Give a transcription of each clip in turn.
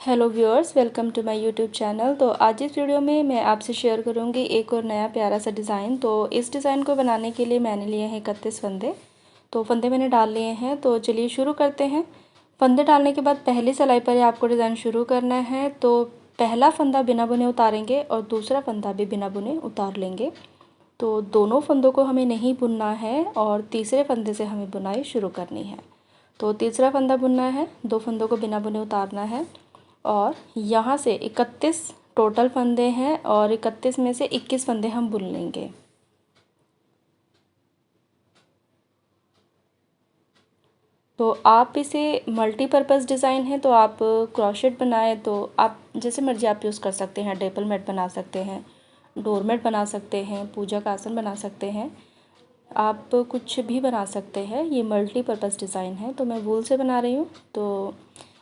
Hello viewers, welcome to my YouTube channel. तो आज इस वीडियो में मैं आपसे शेयर करूंगी एक और नया प्यारा सा डिज़ाइन। तो इस डिज़ाइन को बनाने के लिए मैंने लिए हैं 31 फंदे। तो फंदे मैंने डाल लिए हैं। तो चलिए शुरू करते हैं। फंदे डालने के बाद पहली सिलाई पर ही आपको डिज़ाइन शुरू करना है। तो पहला फंदा बिना बुने उतारेंगे और दूसरा फंदा भी बिना बुने उतार लेंगे। तो दोनों फंदों को हमें नहीं बुनना है और तीसरे फंदे से हमें बुनाई शुरू करनी है। तो तीसरा फंदा बुनना है, दो फंदों को बिना बुने उतारना है और यहाँ से 31 टोटल फंदे हैं और 31 में से 21 फंदे हम बुन लेंगे। तो आप इसे मल्टीपर्पज़ डिज़ाइन है, तो आप क्रोशेट बनाए तो आप जैसे मर्जी आप यूज़ कर सकते हैं। टेबल मैट बना सकते हैं, डोरमेट बना सकते हैं, पूजा का आसन बना सकते हैं, आप कुछ भी बना सकते हैं। ये मल्टीपर्पज़ डिज़ाइन है। तो मैं वूल से बना रही हूँ। तो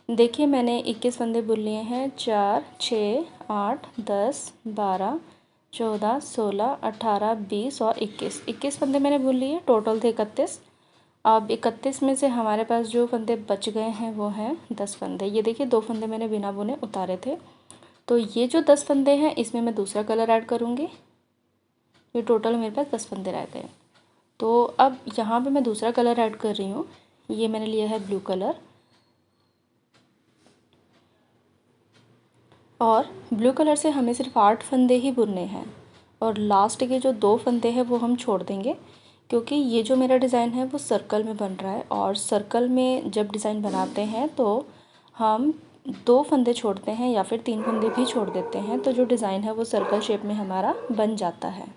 देखिए मैंने 21 फंदे बुन लिए हैं। 4, 6, 8, 10, 12, 14, 16, 18, 20 और 21 फंदे मैंने बुन लिए। टोटल थे 31। अब 31 में से हमारे पास जो फंदे बच गए हैं वो हैं 10 फंदे। ये देखिए 2 फंदे मैंने बिना बुने उतारे थे। तो ये जो 10 फंदे हैं इसमें मैं दूसरा कलर ऐड करूँगी। ये टोटल मेरे पास 10 फंदे रह गए। तो अब यहाँ पे मैं दूसरा कलर ऐड कर रही हूँ। ये मैंने लिया है ब्लू कलर और ब्लू कलर से हमें सिर्फ 8 फंदे ही बुनने हैं और लास्ट के जो 2 फंदे हैं वो हम छोड़ देंगे, क्योंकि ये जो मेरा डिज़ाइन है वो सर्कल में बन रहा है और सर्कल में जब डिज़ाइन बनाते हैं तो हम 2 फंदे छोड़ते हैं या फिर 3 फंदे भी छोड़ देते हैं। तो जो डिज़ाइन है वो सर्कल शेप में हमारा बन जाता है।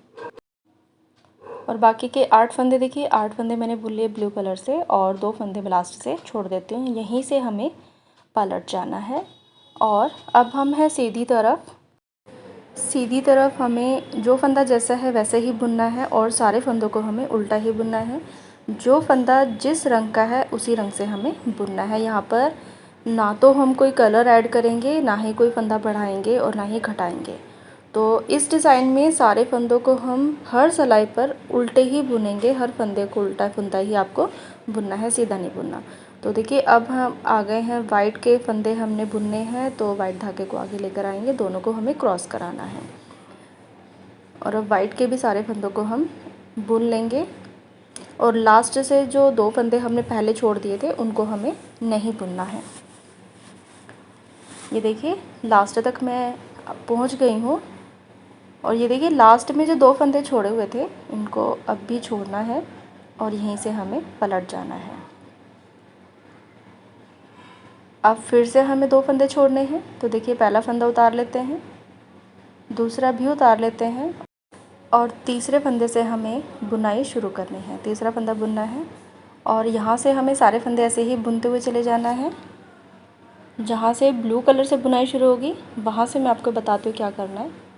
और बाकी के 8 फंदे देखिए, 8 फंदे मैंने बुन लिए ब्लू कलर से और 2 फंदे लास्ट से छोड़ देती हूँ। यहीं से हमें पलट जाना है और अब हम हैं सीधी तरफ हमें जो फंदा जैसा है वैसे ही बुनना है और सारे फंदों को हमें उल्टा ही बुनना है। जो फंदा जिस रंग का है उसी रंग से हमें बुनना है। यहाँ पर ना तो हम कोई कलर ऐड करेंगे, ना ही कोई फंदा बढ़ाएंगे और ना ही घटाएंगे। तो इस डिज़ाइन में सारे फंदों को हम हर सिलाई पर उल्टे ही बुनेंगे। हर फंदे को उल्टा फंदा ही आपको बुनना है, सीधा नहीं बुनना। तो देखिए अब हम आ गए हैं, वाइट के फंदे हमने बुनने हैं। तो वाइट धागे को आगे लेकर आएंगे, दोनों को हमें क्रॉस कराना है और अब वाइट के भी सारे फंदों को हम बुन लेंगे और लास्ट से जो 2 फंदे हमने पहले छोड़ दिए थे उनको हमें नहीं बुनना है। ये देखिए लास्ट तक मैं पहुंच गई हूँ और ये देखिए लास्ट में जो 2 फंदे छोड़े हुए थे इनको अब भी छोड़ना है और यहीं से हमें पलट जाना है। अब फिर से हमें 2 फंदे छोड़ने हैं। तो देखिए पहला फंदा उतार लेते हैं, दूसरा भी उतार लेते हैं और तीसरे फंदे से हमें बुनाई शुरू करनी है। तीसरा फंदा बुनना है और यहाँ से हमें सारे फंदे ऐसे ही बुनते हुए चले जाना है। जहाँ से ब्लू कलर से बुनाई शुरू होगी वहाँ से मैं आपको बताती हूँ क्या करना है।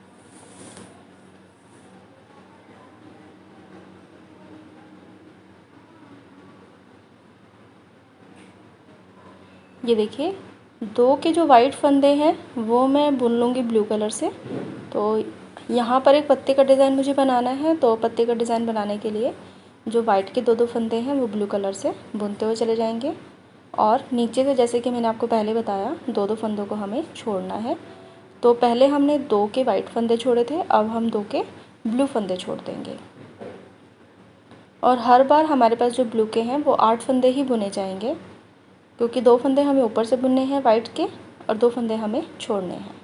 ये देखिए 2 के जो वाइट फंदे हैं वो मैं बुन लूँगी ब्लू कलर से। तो यहाँ पर एक पत्ते का डिज़ाइन मुझे बनाना है। तो पत्ते का डिज़ाइन बनाने के लिए जो वाइट के 2 फंदे हैं वो ब्लू कलर से बुनते हुए चले जाएंगे और नीचे से जैसे कि मैंने आपको पहले बताया 2 फंदों को हमें छोड़ना है। तो पहले हमने 2 के वाइट फंदे छोड़े थे, अब हम 2 के ब्लू फंदे छोड़ देंगे और हर बार हमारे पास जो ब्लू के हैं वो 8 फंदे ही बुने जाएंगे, क्योंकि 2 फंदे हमें ऊपर से बुनने हैं वाइट के और 2 फंदे हमें छोड़ने हैं।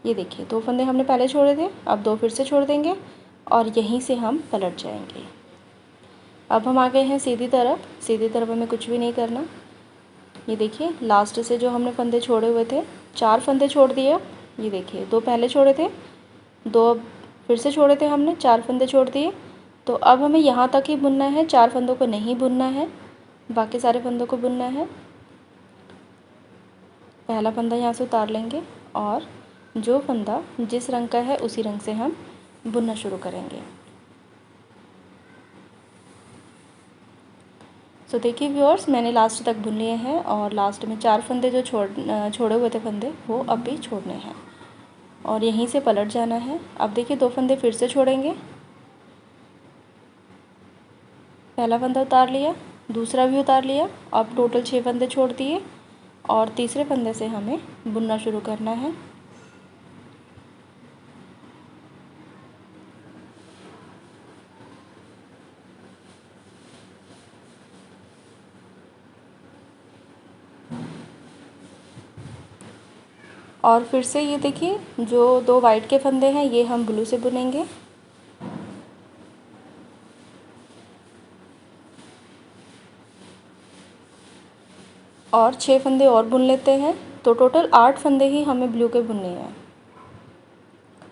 ये देखिए 2 फंदे हमने पहले छोड़े थे, अब 2 फिर से छोड़ देंगे और यहीं से हम पलट जाएंगे। अब हम आ गए हैं सीधी तरफ हमें कुछ भी नहीं करना। ये देखिए लास्ट से जो हमने फंदे छोड़े हुए थे, 4 फंदे छोड़ दिए। ये देखिए 2 पहले छोड़े थे, 2 फिर से छोड़े थे हमने, 4 फंदे छोड़ दिए। तो अब हमें यहाँ तक ही बुनना है, 4 फंदों को नहीं बुनना है, बाकी सारे फंदों को बुनना है। पहला फंदा यहाँ से उतार लेंगे और जो फंदा जिस रंग का है उसी रंग से हम बुनना शुरू करेंगे। तो देखिए व्यूअर्स मैंने लास्ट तक बुन लिए हैं और लास्ट में 4 फंदे जो छोड़े हुए थे फंदे वो अब भी छोड़ने हैं और यहीं से पलट जाना है। अब देखिए 2 फंदे फिर से छोड़ेंगे, पहला फंदा उतार लिया, दूसरा भी उतार लिया, अब टोटल 6 फंदे छोड़ दिए और तीसरे फंदे से हमें बुनना शुरू करना है। और फिर से ये देखिए, जो 2 वाइट के फंदे हैं ये हम ब्लू से बुनेंगे। और 6 फंदे और बुन लेते हैं, तो टोटल 8 फंदे ही हमें ब्लू के बुनने हैं।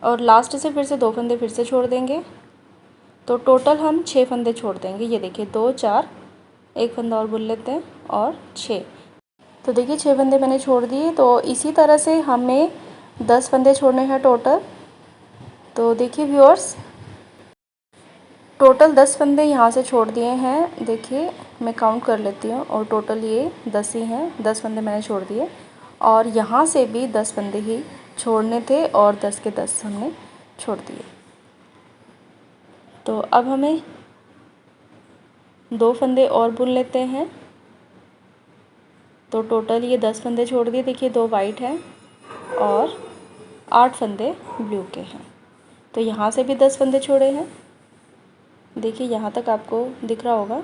और लास्ट से फिर से 2 फंदे फिर से छोड़ देंगे, तो टोटल हम 6 फंदे छोड़ देंगे। ये देखिए 2 4, एक फंदा और बुन लेते हैं और 6। तो देखिए 6 फंदे मैंने छोड़ दिए। तो इसी तरह से हमें 10 फंदे छोड़ने हैं टोटल। तो देखिए व्यूअर्स, टोटल 10 फंदे यहाँ से छोड़ दिए हैं। देखिए मैं काउंट कर लेती हूँ, और टोटल ये 10 ही हैं। 10 फंदे मैंने छोड़ दिए, और यहाँ से भी 10 फंदे ही छोड़ने थे, और 10 के 10 हमने छोड़ दिए। तो अब हमें 2 फंदे और बुन लेते हैं। तो टोटल ये 10 फंदे छोड़ दिए। देखिए 2 वाइट हैं और 8 फंदे ब्लू के हैं। तो यहाँ से भी 10 फंदे छोड़े हैं। देखिए यहाँ तक आपको दिख रहा होगा,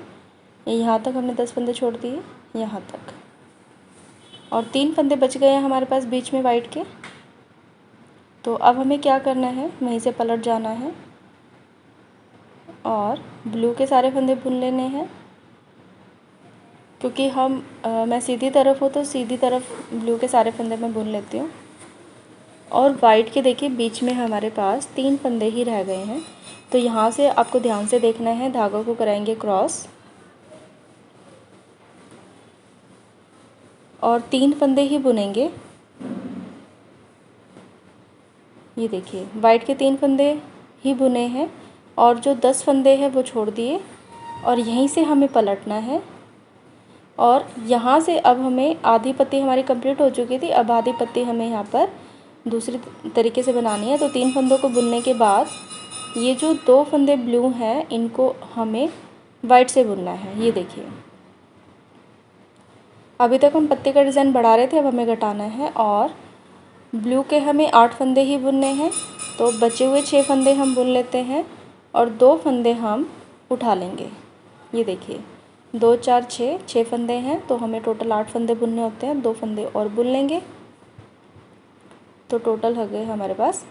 यहाँ तक हमने 10 फंदे छोड़ दिए, यहाँ तक। और 3 फंदे बच गए हैं हमारे पास बीच में वाइट के। तो अब हमें क्या करना है, वहीं से पलट जाना है और ब्लू के सारे फंदे बुन लेने हैं। क्योंकि मैं सीधी तरफ हूँ, तो सीधी तरफ ब्लू के सारे फंदे मैं बुन लेती हूँ। और वाइट के देखिए बीच में हमारे पास 3 फंदे ही रह गए हैं। तो यहाँ से आपको ध्यान से देखना है, धागों को कराएंगे क्रॉस, और 3 फंदे ही बुनेंगे। ये देखिए वाइट के 3 फंदे ही बुने हैं, और जो 10 फंदे हैं वो छोड़ दिए, और यहीं से हमें पलटना है। और यहाँ से अब हमें आधी पत्ती हमारी कंप्लीट हो चुकी थी, अब आधी पत्ती हमें यहाँ पर दूसरी तरीके से बनानी है। तो 3 फंदों को बुनने के बाद ये जो 2 फंदे ब्लू हैं इनको हमें वाइट से बुनना है। ये देखिए, अभी तक हम पत्ते का डिज़ाइन बढ़ा रहे थे, अब हमें घटाना है। और ब्लू के हमें 8 फंदे ही बुनने हैं, तो बचे हुए 6 फंदे हम बुन लेते हैं, और 2 फंदे हम उठा लेंगे। ये देखिए 2 4 6 फंदे हैं, तो हमें टोटल 8 फंदे बुनने होते हैं। 2 फंदे और बुन लेंगे, तो टोटल हो गए हमारे पास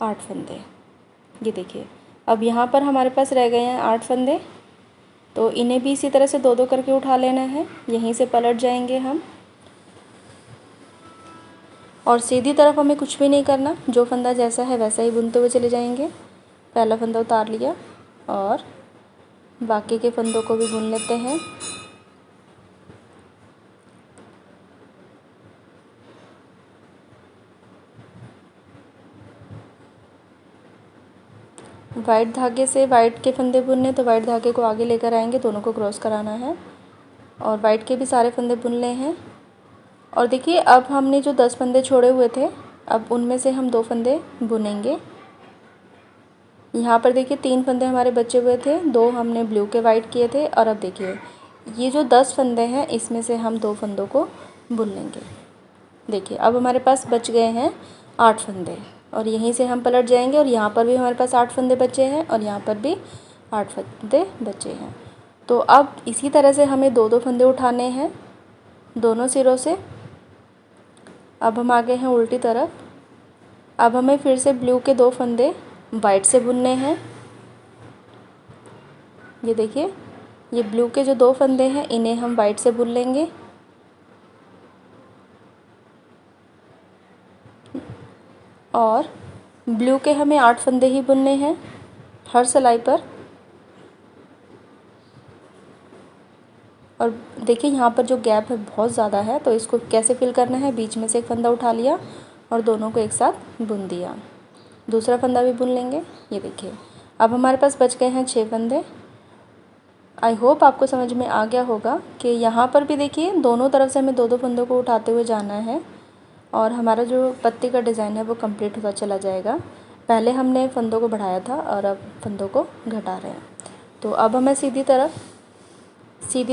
8 फंदे। ये देखिए अब यहाँ पर हमारे पास रह गए हैं 8 फंदे, तो इन्हें भी इसी तरह से 2 2 करके उठा लेना है। यहीं से पलट जाएंगे हम, और सीधी तरफ हमें कुछ भी नहीं करना, जो फंदा जैसा है वैसा ही बुनते हुए चले जाएंगे। पहला फंदा उतार लिया, और बाकी के फंदों को भी बुन लेते हैं। वाइट धागे से वाइट के फंदे बुनने, तो वाइट धागे को आगे लेकर आएंगे, दोनों को क्रॉस कराना है, और वाइट के भी सारे फंदे बुनने हैं। और देखिए अब हमने जो 10 फंदे छोड़े हुए थे, अब उनमें से हम 2 फंदे बुनेंगे। यहाँ पर देखिए 3 फंदे हमारे बचे हुए थे, 2 हमने ब्लू के वाइट किए थे। और अब देखिए ये जो 10 फंदे हैं इसमें से हम 2 फंदों को बुन लेंगे। देखिए अब हमारे पास बच गए हैं 8 फंदे, और यहीं से हम पलट जाएंगे, और यहाँ पर भी हमारे पास 8 फंदे बचे हैं, और यहाँ पर भी 8 फंदे बचे हैं। तो अब इसी तरह से हमें 2 2 फंदे उठाने हैं दोनों सिरों से। अब हम आ गए हैं उल्टी तरफ। अब हमें फिर से ब्लू के 2 फंदे वाइट से बुनने हैं। ये देखिए ये ब्लू के जो 2 फंदे हैं इन्हें हम वाइट से बुन लेंगे, और ब्लू के हमें 8 फंदे ही बुनने हैं हर सिलाई पर। और देखिए यहाँ पर जो गैप है बहुत ज़्यादा है, तो इसको कैसे फिल करना है, बीच में से एक फंदा उठा लिया और दोनों को एक साथ बुन दिया। दूसरा फंदा भी बुन लेंगे। ये देखिए अब हमारे पास बच गए हैं 6 फंदे। आई होप आपको समझ में आ गया होगा कि यहाँ पर भी देखिए दोनों तरफ से हमें 2 2 फंदों को उठाते हुए जाना है, और हमारा जो पत्ती का डिज़ाइन है वो कंप्लीट होता चला जाएगा। पहले हमने फंदों को बढ़ाया था, और अब फंदों को घटा रहे हैं। तो अब हमें सीधी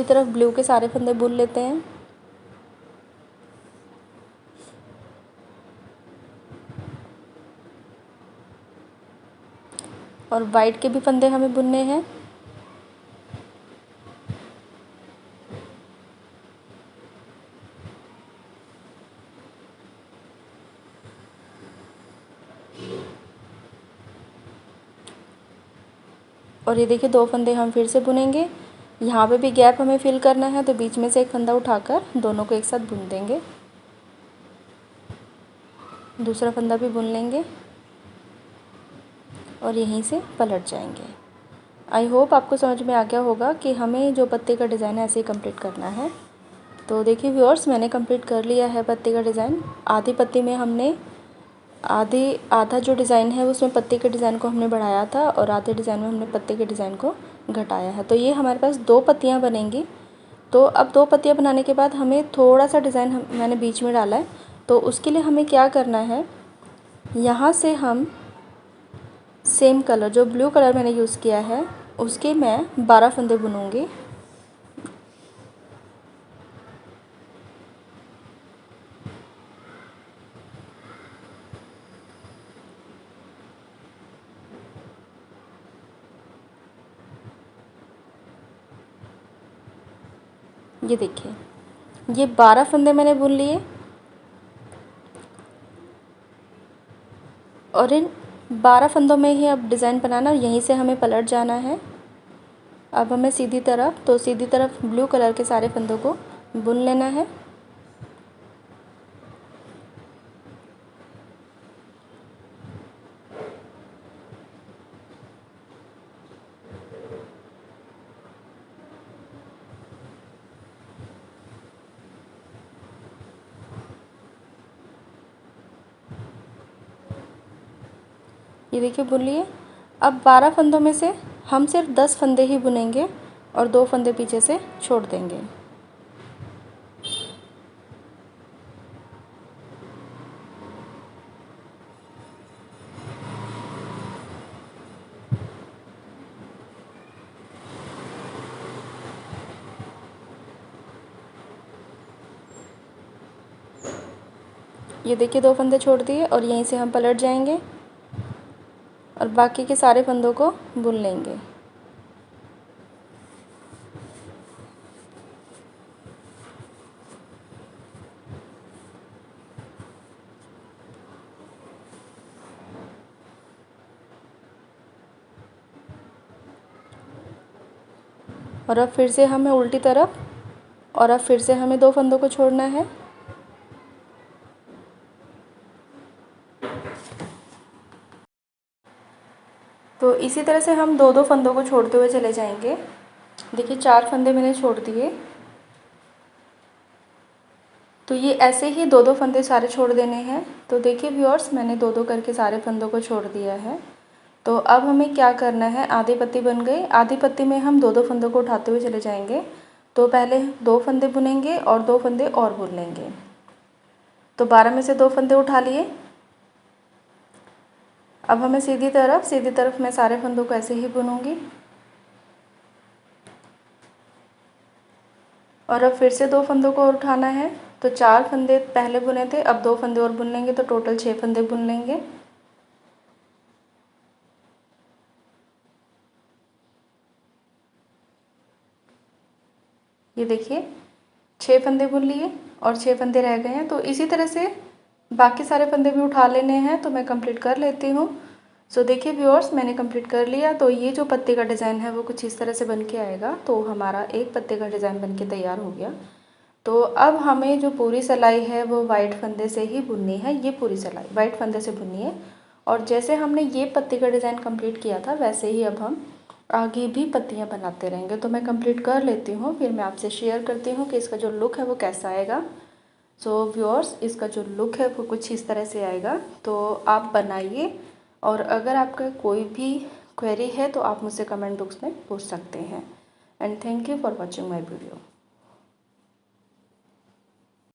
तरफ ब्लू के सारे फंदे बुन लेते हैं। और वाइट के भी फंदे हमें बुनने हैं। और ये देखिए 2 फंदे हम फिर से बुनेंगे। यहाँ पे भी गैप हमें फिल करना है, तो बीच में से एक फंदा उठाकर दोनों को एक साथ बुन देंगे। दूसरा फंदा भी बुन लेंगे और यहीं से पलट जाएंगे। आई होप आपको समझ में आ गया होगा कि हमें जो पत्ते का डिज़ाइन है ऐसे ही कंप्लीट करना है। तो देखिए व्यूअर्स, मैंने कंप्लीट कर लिया है पत्ते का डिज़ाइन। आधी पत्ती में हमने आधा जो डिज़ाइन है उसमें पत्ते के डिज़ाइन को हमने बढ़ाया था और आधे डिज़ाइन में हमने पत्ते के डिज़ाइन को घटाया है। तो ये हमारे पास 2 पत्तियाँ बनेंगी। तो अब 2 पत्तियाँ बनाने के बाद हमें थोड़ा सा डिज़ाइन मैंने बीच में डाला है। तो उसके लिए हमें क्या करना है, यहाँ से हम सेम कलर जो ब्लू कलर मैंने यूज़ किया है उसके मैं 12 फंदे बुनूँगी। ये देखिए, ये 12 फंदे मैंने बुन लिए और इन 12 फंदों में ही अब डिज़ाइन बनाना और यहीं से हमें पलट जाना है। अब हमें सीधी तरफ ब्लू कलर के सारे फंदों को बुन लेना है। ये देखिए बुन लिए। अब 12 फंदों में से हम सिर्फ 10 फंदे ही बुनेंगे और 2 फंदे पीछे से छोड़ देंगे। ये देखिए 2 फंदे छोड़ दिए और यहीं से हम पलट जाएंगे और बाकी के सारे फंदों को बुन लेंगे। और अब फिर से हमें उल्टी तरफ और अब फिर से हमें 2 फंदों को छोड़ना है। तो इसी तरह से हम 2-2 फंदों को छोड़ते हुए चले जाएंगे। देखिए 4 फंदे मैंने छोड़ दिए। तो ये ऐसे ही 2-2 फंदे सारे छोड़ देने हैं। तो देखिए व्यूअर्स, मैंने 2-2 करके सारे फंदों को छोड़ दिया है। तो अब हमें क्या करना है, आधी पत्ती बन गई। आधी पत्ती में हम 2-2 फंदों को उठाते हुए चले जाएंगे। तो पहले 2 फंदे बुनेंगे और 2 फंदे और बुन लेंगे। तो 12 में से 2 फंदे उठा लिए। अब हमें सीधी तरफ मैं सारे फंदों को ऐसे ही बुनूंगी और अब फिर से 2 फंदों को और उठाना है। तो 4 फंदे पहले बुने थे, अब 2 फंदे और बुन लेंगे तो टोटल 6 फंदे बुन लेंगे। ये देखिए 6 फंदे बुन लिए और 6 फंदे रह गए हैं। तो इसी तरह से बाकी सारे फंदे भी उठा लेने हैं। तो मैं कंप्लीट कर लेती हूँ। सो देखिए व्यूअर्स, मैंने कंप्लीट कर लिया। तो ये जो पत्ते का डिज़ाइन है वो कुछ इस तरह से बन के आएगा। तो हमारा एक पत्ते का डिज़ाइन बन के तैयार हो गया। तो अब हमें जो पूरी सिलाई है वो वाइट फंदे से ही बुननी है। ये पूरी सिलाई वाइट फंदे से बुननी है। और जैसे हमने ये पत्ते का डिज़ाइन कंप्लीट किया था वैसे ही अब हम आगे भी पत्तियां बनाते रहेंगे। तो मैं कंप्लीट कर लेती हूँ, फिर मैं आपसे शेयर करती हूँ कि इसका जो लुक है वो कैसा आएगा। सो व्यूअर्स, इसका जो लुक है वो कुछ इस तरह से आएगा। तो आप बनाइए और अगर आपका कोई भी क्वेरी है तो आप मुझसे कमेंट बॉक्स में पूछ सकते हैं। And thank you for watching my video.